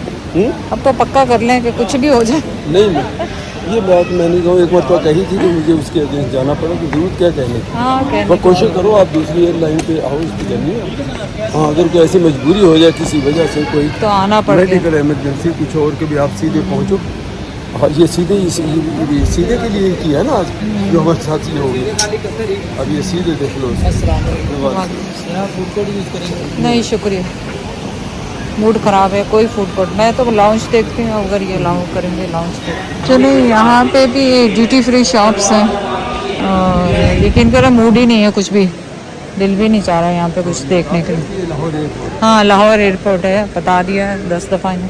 अब तो पक्का कर लें कि कुछ भी हो जाए। नहीं, ये बात मैंने एक बार तो कही थी कि मुझे उसके अगेंस्ट जाना पड़ा, तो जरूरत क्या कहने की। हाँ बस कोशिश करो आप दूसरी एयरलाइन पे आओ, इसकी करनी है। हाँ, अगर कोई ऐसी मजबूरी हो जाए किसी वजह से, कोई तो आना पड़ेगा। मेडिकल इमरजेंसी कुछ और के भी आप सीधे पहुँचो। और ये सीधे सीधे के लिए किया है ना आज जो हमारे साथ ये हो गया। अब ये सीधे देख लो। नहीं शुक्रिया, मूड ख़राब है, कोई फूड कोर्ट। मैं तो लाउंज देखती हूँ, अगर ये अलाउ करेंगे लाउंज पे। चलिए यहाँ पे भी ड्यूटी फ्री शॉप्स हैं, लेकिन मेरा मूड ही नहीं है, कुछ भी दिल भी नहीं चाह रहा है यहाँ पे कुछ देखने के लिए। हाँ लाहौर एयरपोर्ट है, बता दिया है 10 दफ़ा ने,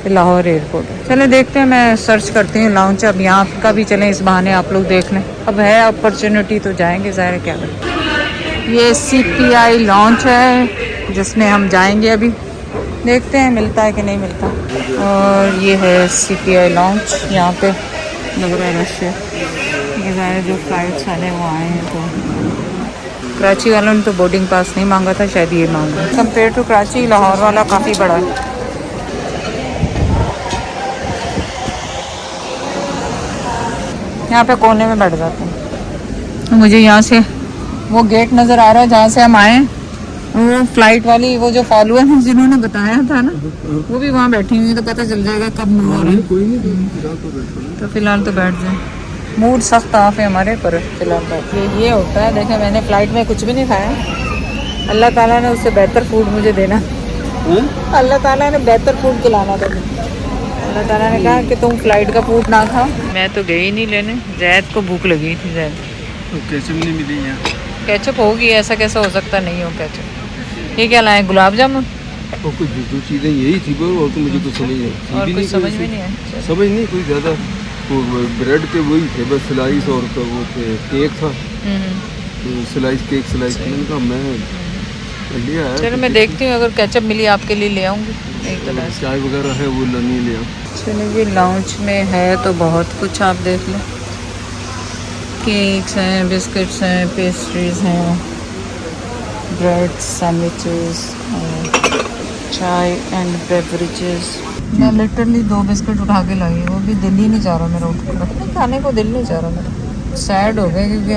लाहौर एयरपोर्ट है। चले देखते हैं, मैं सर्च करती हूँ लाउंज। अब यहाँ का भी चलें, इस बहाने आप लोग देख लें। अब है अपॉर्चुनिटी तो जाएंगे, ज़ाहिर है क्या करें। ये CPI लॉन्च है जिसमें हम जाएंगे। अभी देखते हैं मिलता है कि नहीं मिलता। और ये है CPI लॉन्च, यहाँ पे लग रहा है रश है। ये ज़ाहिर जो फ्लाइट्स वाले वो आए हैं। तो कराची वालों ने तो बोर्डिंग पास नहीं मांगा था, शायद ये मांगा। कंपेयर टू कराची लाहौर वाला काफ़ी बड़ा है। यहाँ पे कोने में बैठ जाते हैं। मुझे यहाँ से वो गेट नज़र आ रहा है जहाँ से हम आए। वो फ्लाइट वाली वो जो फॉलोअर है जिन्होंने बताया था ना, वो भी वहाँ बैठी हुई, तो पता चल जाएगा कब मूव हो रहा है। कोई नहीं, तो फिलहाल तो बैठ जाए। मूड सख्त ऑफ है हमारे, पर फिलहाल बैठ। ये होता है, देखें मैंने फ़्लाइट में कुछ भी नहीं खाया। अल्लाह ताला ने उससे बेहतर फूड मुझे देना। अल्लाह ताला ने बेहतर फूड खिलाना था। अल्लाह ताला ने कहा कि तुम फ्लाइट का फूड ना खाओ। मैं तो गई नहीं लेने, जैद को भूख लगी थी। जैद केचप नहीं मिली यहाँ। केचप होगी, ऐसा कैसा हो सकता नहीं हो केचप। ये क्या लाए, गुलाब जामुन और कुछ जो चीज़ें यही थी वो, और तो मुझे कुछ समझ नहीं और कुछ समझ में नहीं है। समझ नहीं कोई ज़्यादा। वो ब्रेड के वही थे बस, स्लाइस और तो वो थे, केक था तो स्लाइस केक स्लाइस। मैंने कहा मैं लिया है। चलो मैं देखती हूँ, अगर केचप मिली आपके लिए ले आऊँगी, नहीं तो बस। चाय वगैरह है वो नहीं ले आओ। चलो जी, लाउंज में है तो बहुत कुछ आप देख लो। केक्स हैं, बिस्किट्स हैं, पेस्ट्रीज हैं, ब्रेड, सैंडविचेस, चाय एंड बेवरेजेस। मैं लिटरली 2 बिस्किट उठा के लाई, वो भी दिल ही नहीं चाह रहा मेरा उठ खाने को, दिल नहीं चाह रहा मेरा। सैड हो गए क्योंकि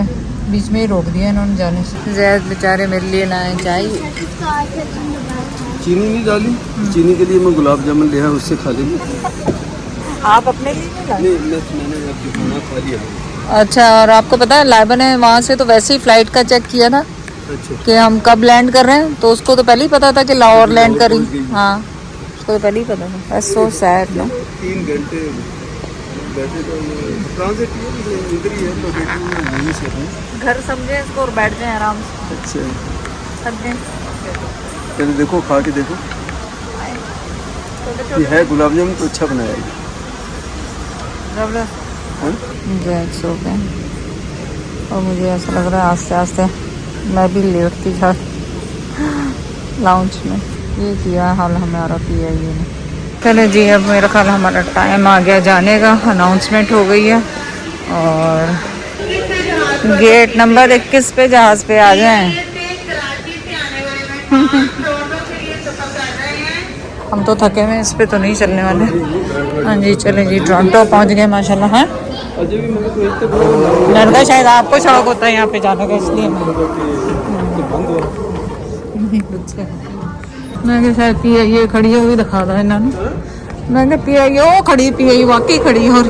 बीच में ही रोक दिया इन्होंने जाने से। जैद बेचारे मेरे लिए लाए चाय। चीनी नहीं डाली, चीनी के लिए मैं गुलाब जामुन ले आया, उससे खा लेंगे। आप अपने लिए नहीं लाए? नहीं, मैंने आपकी खाना खा लिया। अच्छा, और आपको पता है लाइबा ने वहाँ से तो वैसे ही फ़्लाइट का चेक किया था कि हम कब लैंड कर रहे हैं, तो उसको तो पहले ही पता था कि लाहौर लैंड करी। हाँ, उसको तो पहले ही पता था। सो सैड ना। 3 घंटे बैठे तो ट्रांजिट इधर ही है, तो यहीं से हूँ। घर समझे इसको और बैठ जाए आराम से। अच्छा, समझे पहले देखो, खा के देखो। ये है गुलाब जामुन तो अच्छा बनाया है। जैक्स हो गए और मुझे ऐसा लग रहा है आस्ते आस्ते मैं भी लेटती जा लाउंज में। ये किया हाल हमारा PIA ने। चले जी, अब मेरा ख्याल हमारा टाइम आ गया जाने का। अनाउंसमेंट हो गई है और गेट नंबर 21 पे जहाज पे आ जाएं। हम तो थके हुए, इस पे तो नहीं चलने वाले। हाँ जी चलें जी, टोरंटो पहुंच गए माशाल्लाह। हैं मैंने कहा शायद आपको शौक होता है यहाँ पे जाने का, इसलिए मैं कहा शायद PIA खड़ी है, वही दिखा था इन्होंने। मैं कहा PIA ओ खड़ी, PIA वाकई खड़ी और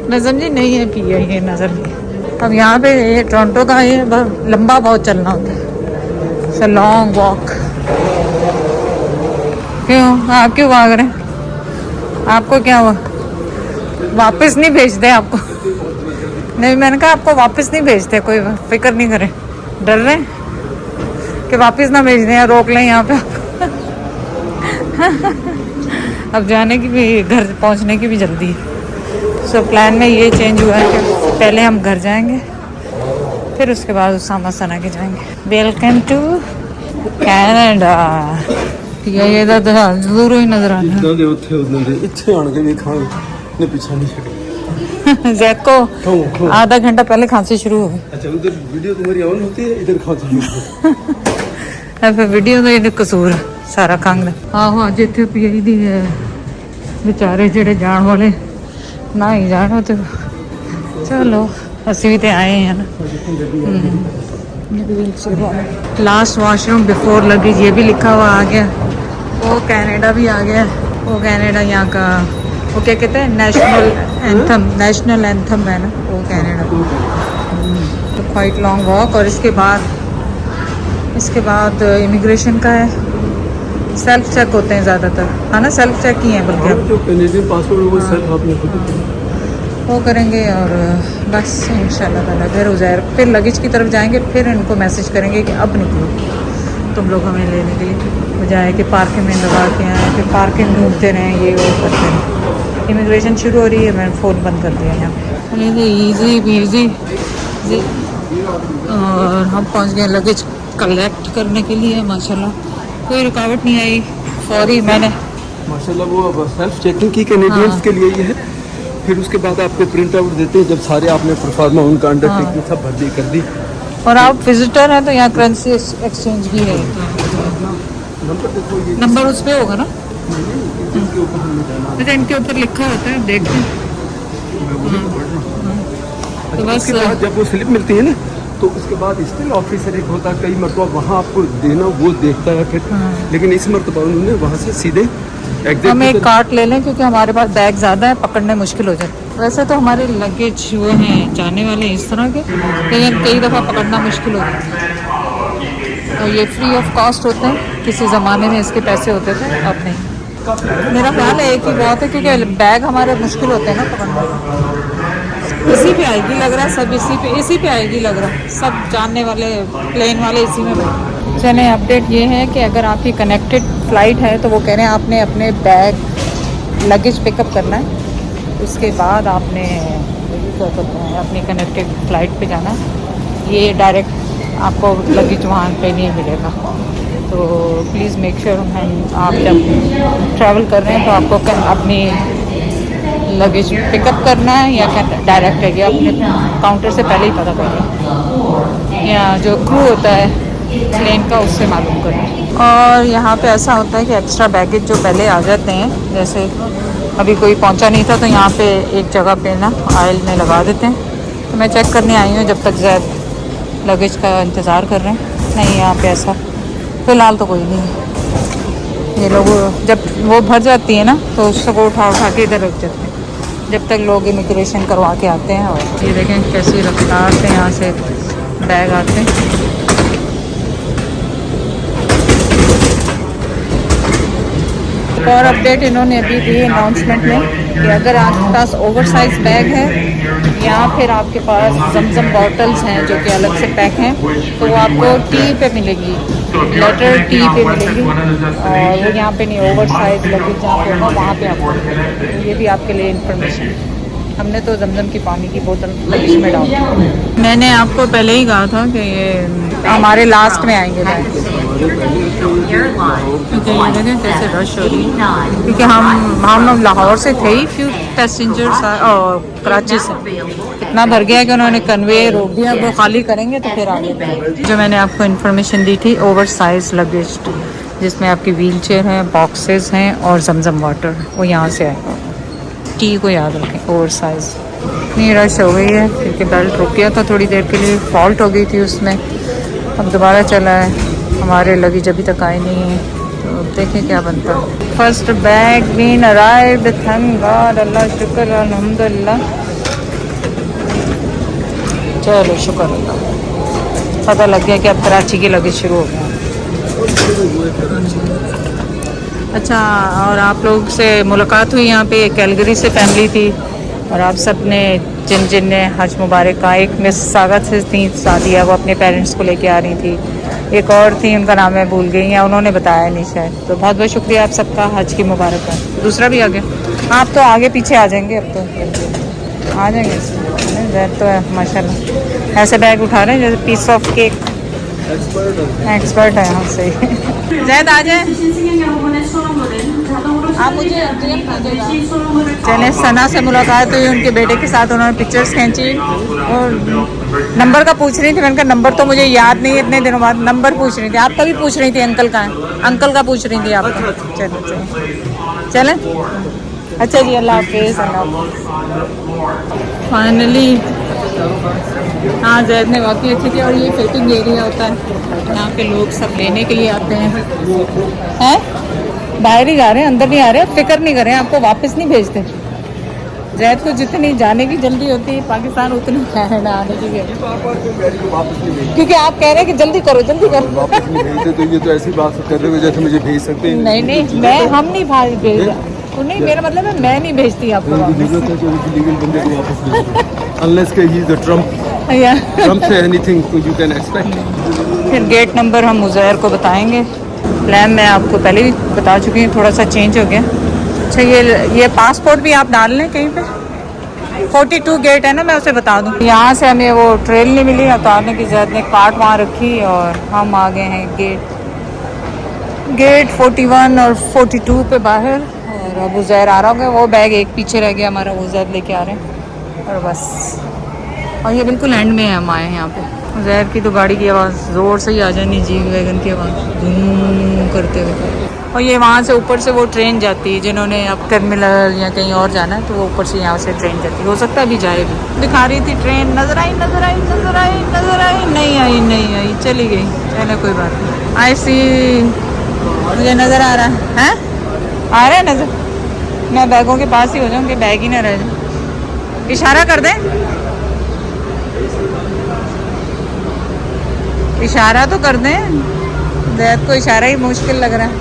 मैं समझी नहीं है PIA नजर नहीं। अब यहाँ पे ये टोरंटो का ये लंबा बहुत चलना होता है, इट्स अ लॉन्ग वॉक। क्यों आप क्यों भाग रहे हैं? आपको क्या हुआ? वापस नहीं भेजते आपको? नहीं मैंने कहा आपको वापस नहीं भेजते, कोई फिक्र नहीं करें। डर रहे हैं कि वापस ना भेज दें, रोक लें यहाँ पे। अब जाने की भी, घर पहुँचने की भी जल्दी है। सो प्लान में ये चेंज हुआ है कि पहले हम घर जाएंगे, फिर उसके बाद उसामा सना के जाएंगे। Welcome to Canada. ये जरूर ही नजर आ रहा है। जैद को आधा घंटा पहले खांसी शुरू हो गई। अच्छा उधर वीडियो तुम्हारी ऑन होती है, इधर खांसी फिर वीडियो ਦਾ ਇਹਦੇ ਕਸੂਰ ਸਾਰਾ ਕੰਗ। ਆਹੋ ਅੱਜ ਇੱਥੇ PI ਦੀ ਵਿਚਾਰੇ ਜਿਹੜੇ ਜਾਣ ਵਾਲੇ ਨਾ ਹੀ ਜਾਣ, ਤੇ ਚਲੋ ਅਸੀਂ ਵੀ ਤੇ ਆਏ हैं ना। लास्ट वॉशरूम बिफोर लगेज ये भी लिखा हुआ आ गया। वो कनाडा भी आ गया। वो कनाडा यहाँ का वो क्या कहते हैं, नेशनल एंथम है ना वो कनाडा। तो क्वाइट लॉन्ग वॉक। और इसके बाद इमिग्रेशन का है, सेल्फ चेक होते हैं ज़्यादातर, है ना, सेल्फ चेक ही हैं बल्कि जो कैनेडियन पासपोर्ट वो सेल्फ आपने खुद वो करेंगे। और बस इंशाल्लाह ताला फिर हो जाए, फिर लगेज की तरफ जाएंगे, फिर इनको मैसेज करेंगे कि अब निकलो तुम लोग हमें लेने के लिए, बजाय कि पार्किंग में लगा के आए, फिर पार्किंग ढूंढते रहें, ये वो करते रहें। इमिग्रेशन शुरू हो रही है, मैंने फ़ोन बंद कर दिया यहाँ पे। ईजी बीजी। और हम पहुँच गए लगेज कलेक्ट करने के लिए। माशाल्लाह कोई रुकावट नहीं आई, फौरी मैंने माशाल्लाह वो सेल्फ चेकिंग की कैनेडियंस के लिए ये है। फिर उसके बाद आपको प्रिंट आउट देते हैं जब सारे आपने प्रोफार्मा उनका अंडरटेकिंग सब भर्ती कर दी। और आप विजिटर हैं तो यहाँ करेंसी एक्सचेंज भी है। नंबर उस पर होगा ना, अच्छा इनके ऊपर लिखा होता है, देखते हैं। तो बस उसके बाद जब वो स्लिप मिलती है ना, तो उसके बाद स्टिल ऑफिसर एक होता है, कई मरतबा वहाँ आपको देना वो देखता है फिर। लेकिन इस मरतबा उन्होंने वहाँ से सीधे हम एक कार्ट ले लें क्योंकि हमारे पास बैग ज़्यादा है, पकड़ने मुश्किल हो जाए। वैसे तो हमारे लगेज वो हैं जाने वाले इस तरह के, लेकिन कई दफ़ा पकड़ना मुश्किल हो जाता है। और ये फ्री ऑफ कॉस्ट होते हैं, किसी ज़माने में इसके पैसे होते थे, अब नहीं। मेरा ख्याल है एक ही बहुत है, क्योंकि बैग हमारे मुश्किल होते हैं ना पकड़ना। इसी पे आएगी लग रहा है, सब इसी पे आएगी लग रहा है, सब जानने वाले प्लेन वाले इसी में बैठे। चलें अपडेट ये है कि अगर आपकी कनेक्टेड फ़्लाइट है तो वो कह रहे हैं आपने अपने बैग लगेज पिकअप करना है, उसके बाद आपने क्या करते हैं अपनी कनेक्टेड फ़्लाइट पे जाना है। ये डायरेक्ट आपको लगेज वहाँ पे नहीं मिलेगा। तो प्लीज़ मेक श्योर आप जब ट्रैवल कर रहे हैं तो आपको अपनी लगेज पिकअप करना है या डायरेक्ट है, या अपने काउंटर से पहले ही पता करें, या जो क्रू होता है प्लेन का उससे मालूम करें। और यहाँ पे ऐसा होता है कि एक्स्ट्रा बैगेज जो पहले आ जाते हैं, जैसे अभी कोई पहुँचा नहीं था तो यहाँ पे एक जगह पे ना आयल में लगा देते हैं। तो मैं चेक करने आई हूँ जब तक ज़्यादा लगेज का इंतज़ार कर रहे हैं। नहीं यहाँ पे ऐसा फ़िलहाल तो कोई नहीं है। ये लोग जब वो भर जाती है ना तो उसको उठा के इधर रख जाते हैं जब तक लोग इमिग्रेशन करवा के आते हैं। और ये देखें कैसी रफ्तार से यहाँ से बैग आते हैं। और अपडेट इन्होंने अभी दी अनाउंसमेंट में कि अगर आपके पास ओवरसाइज बैग है या फिर आपके पास जमजम बॉटल्स हैं जो कि अलग से पैक हैं, तो वो आपको टी पे मिलेगी, लेटर टी पे मिलेगी। और वो यहाँ पे नहीं, ओवरसाइज लगेज जहाँ पे होगा वहाँ पे आपको, तो ये भी आपके लिए इंफॉर्मेशन। हमने तो जमजम की पानी की बोतल लगेज में डाल दी। मैंने आपको पहले ही कहा था कि ये हमारे लास्ट में आएंगे क्योंकि ये देखें कैसे रश हो रही है, क्योंकि हम लाहौर से थे ही, फ्यू पैसेंजर्स और कराची से इतना भर गया कि उन्होंने कन्वे रोक दिया। वो खाली करेंगे तो फिर आगे। जो मैंने आपको इन्फॉर्मेशन दी थी, ओवर साइज लगेज जिसमें आपकी व्हील चेयर है, बॉक्सेस हैं और जमजम वाटर, वो यहाँ से आएगा। टी को याद रखें, ओवर साइज। इतनी रश हो गई है क्योंकि बेल्ट रुक गया था थोड़ी देर के लिए, फॉल्ट हो गई थी उसमें, अब दोबारा चला है। हमारे लगेज अभी तक आए नहीं है, तो देखें क्या बनता है। First bag been arrived, thank God, Allah शुक्र अल्हम्दुलिल्लाह। चलो शुक्र अल्लाह, पता लग गया कि अब कराची के लगेज शुरू हो गया। अच्छा, और आप लोग से मुलाकात हुई यहाँ पे, कैलगरी से फैमिली थी और आप सब ने जिन ने हज मुबारक का, एक मिस सागत से थी सादिया, वो अपने पेरेंट्स को लेके आ रही थी, एक और थी उनका नाम मैं भूल गई, या उन्होंने बताया नहीं शायद। तो बहुत बहुत शुक्रिया आप सबका, हज की मुबारक का। दूसरा भी आ गया, आप तो आगे पीछे आ जाएंगे, अब तो आ जाएंगे जैद तो है माशाल्लाह। ऐसे बैग उठा रहे हैं जैसे पीस ऑफ केक, एक्सपर्ट है। हाँ सही। जैद आ जाए, आप मुझे चले। सना से मुलाकात हुई, उनके बेटे के साथ उन्होंने पिक्चर्स खींची और नंबर का पूछ रही थी। मैंने कहा नंबर तो मुझे याद नहीं है, इतने दिनों बाद नंबर पूछ रही थी। आपका भी पूछ रही थी, अंकल का है, अंकल का पूछ रही थी आपका। चलो चलें, अच्छा जी, अल्लाह हाफिज़। फाइनली हाँ, जैद ने वाकई अच्छी थी। और ये फिटिंग एरिया होता है, यहाँ पे लोग सब लेने के लिए आते हैं। बाहर ही जा रहे हैं, अंदर नहीं आ रहे। फिक्र नहीं करें, आपको वापस नहीं भेजते। जैद को जितनी जाने की जल्दी होती है पाकिस्तान, उतनी कनाडा आने की भी, क्योंकि आप कह रहे हैं कि जल्दी करो जल्दी करो। वापस नहीं भेजते तो ये तो ऐसी बात कर रहे हो जैसे मुझे भेज सकते हैं। नहीं नहीं, मैं हम नहीं भेज रहा, नहीं मेरा मतलब है मैं नहीं भेजती आपको अनलेस के he is the Trump say anything you can expect. फिर गेट नंबर हम उज़ैर को बताएंगे। प्लान मैं आपको पहले भी बता चुकी हूँ, थोड़ा सा चेंज हो गया। अच्छा, ये पासपोर्ट भी आप डाल लें कहीं पे। 42 गेट है ना, मैं उसे बता दूँ। यहाँ से हमें वो ट्रेन नहीं मिली, उतारने की जरूरत ने कार्ड वहाँ रखी और हम आ गए हैं गेट 41 और 42 पे बाहर। और अब उज़ैर आ रहा होगा, वो बैग एक पीछे रह गया हमारा, उज़ैर लेके आ रहे हैं और बस। और ये बिल्कुल एंड में है, हम आए हैं यहाँ पे। उज़ैर की तो गाड़ी की आवाज़ ज़ोर से ही आ जानी, जी वैगन की आवाज़ धूम करते हुए। और ये वहाँ से ऊपर से वो ट्रेन जाती है, जिन्होंने अब टर्मिनल या कहीं और जाना है तो वो ऊपर से यहाँ से ट्रेन जाती है। हो सकता है अभी जाए भी। दिखा रही थी ट्रेन, नज़र आई नज़र आई नज़र आई नज़र आई, नहीं आई नहीं आई, चली गई। चलो कोई बात नहीं। आई सी, मुझे नज़र आ रहा है, आ रहा है नज़र। मैं बैगों के पास ही हो जाऊँ कि बैग ही ना रह जाए। इशारा कर दें, इशारा तो कर दें। जैद को इशारा ही मुश्किल लग रहा है।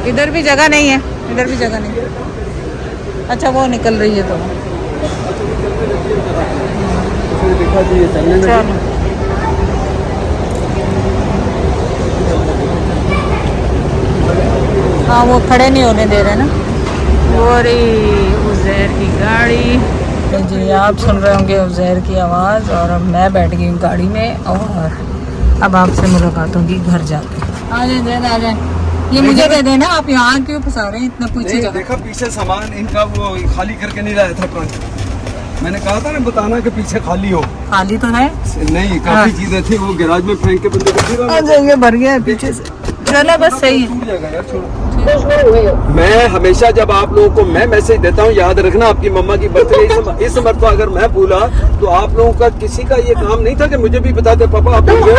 इधर भी जगह नहीं है, इधर भी जगह नहीं है। अच्छा, वो निकल रही है तो चलो। हाँ, वो खड़े नहीं होने दे रहे ना। वो रही उज़ैर की गाड़ी जी, आप सुन रहे होंगे उज़ैर की आवाज़। और अब मैं बैठ गई हूँ गाड़ी में और अब आपसे मुलाकात होगी घर जाके। आ जाए जैद, आ जाए। ये मुझे दे देना, आप यहाँ क्यों फंसा रहे हैं इतना पीछे जगह। देखा पीछे सामान इनका वो खाली करके नहीं लाया था ट्रंक। मैंने कहा था ना बताना कि पीछे खाली हो। खाली तो है नहीं, काफी चीजें थी, वो गैराज में फेंक के बंदे को भर गया है पीछे से। चलो बस सही है। टूट जाएगा यार, छोड़ो। मैं हमेशा जब आप लोगों को मैं मैसेज देता हूँ, याद रखना आपकी मम्मा की बर्थडे इस मरतबा अगर मैं भूला तो आप लोगों का किसी का ये काम नहीं था कि मुझे भी बता दे पापा आप भूल गए।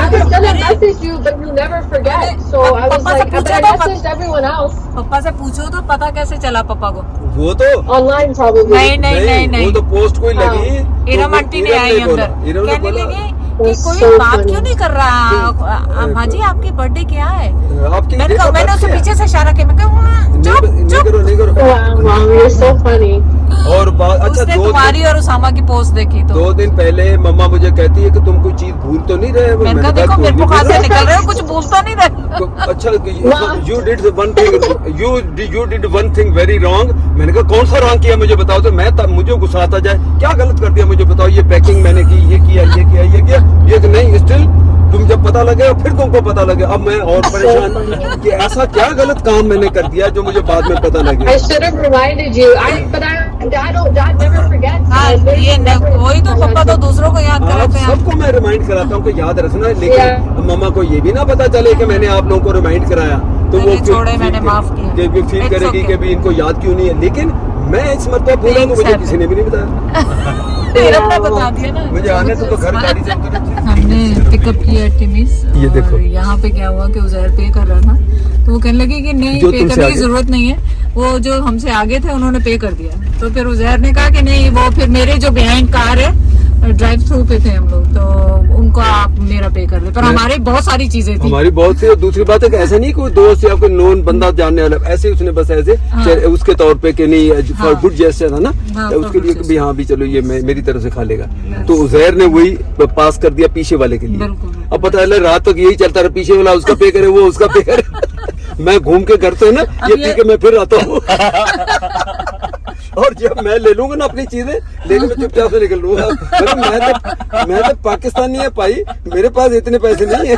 पापा से पूछो तो पता कैसे चला पापा को। वो तो ऑनलाइन नहीं वो तो पोस्ट कोई लगी। इरम आंटी ने आई अंदर, कहने लगे कि कोई बात क्यों नहीं कर रहा। माँ जी आपकी बर्थडे क्या है? मैंने उसे पीछे से इशारा किया, मैं कहा नहीं करो। Wow, Mom, you're so funny. और बात अच्छा, उसने तुम्हारी और उसामा की पोस्ट देखी तो 2 दिन पहले मम्मा मुझे कहती है कि तुम कोई चीज भूल तो नहीं रहे। मैंने कहा देखो मेरे को कहाँ से निकल रहे हो, कुछ भूल तो नहीं रहे। तो अच्छा you did one thing very wrong. मैंने कहा कौन सा रॉन्ग किया मुझे बताओ। तो मैं तब मुझे गुस्सा आता जाए, क्या गलत कर दिया मुझे बताओ। ये पैकिंग मैंने की, ये किया, ये किया, ये किया, ये कि नहीं स्टिल तुम जब पता लगे फिर तुमको पता लगे। अब मैं और परेशान कि ऐसा क्या गलत काम मैंने कर दिया जो मुझे बाद में पता लगे। I should have reminded you. Dad never forgets. हाँ ये वही तो पापा तो दूसरों को याद आप कराते हैं। सबको मैं रिमाइंड कराता हूँ कि याद रखना, लेकिन मम्मा को ये भी ना पता चले कि मैंने आप लोगों को रिमाइंड कराया तो वो नहीं, छोड़े, मैंने माफ किया। फील It's करेगी okay. कि भी इनको याद क्यों नहीं है। लेकिन मैं इस मरतबा बोला तो मुझे किसी ने भी नहीं बताया। तेरा ने बता दिया ना। मुझे आने तो घर गाड़ी से हमने पिकअप किया टिमिस। ये देखो। और यहाँ पे क्या हुआ कि उजैर पे कर रहा था तो वो कहने लगी कि नहीं जो पे तुमसे करने की आगे? जरूरत नहीं है, वो जो हमसे आगे थे उन्होंने पे कर दिया। तो फिर उजैर ने कहा कि नहीं, वो फिर मेरे जो बिहाइंड कार है ड्राइव थ्रू पे थे हम लोग, तो उनको आप मेरा पे कर दे। पर हमारी बहुत सारी चीजें थी। हमारी बहुत सी। और दूसरी बात है कि ऐसा नहीं कोई दोस्त या कोई नोन बंदा जानने वाला, ऐसे उसने बस ऐसे उसके तौर पे कि नहीं फॉर गुड जेस्चर था ना, हाँ, उसके for लिए good कि भी हाँ भी चलो ये मेरी तरफ से खा लेगा। तो उजैर ने वही पास कर दिया पीछे वाले के लिए। बिल्कुल। अब पता है रात तक यही चलता रहा, पीछे वाला उसका पे करे, वो उसका पे करे। मैं घूम के घर से ना ये पी के मैं फिर आता हूँ। और जब मैं ले लूंगा ना अपनी चीजें, लेकिन मैं चुपचाप से निकल लूंगा। मैं तो पाकिस्तानी है भाई, मेरे पास इतने पैसे नहीं है।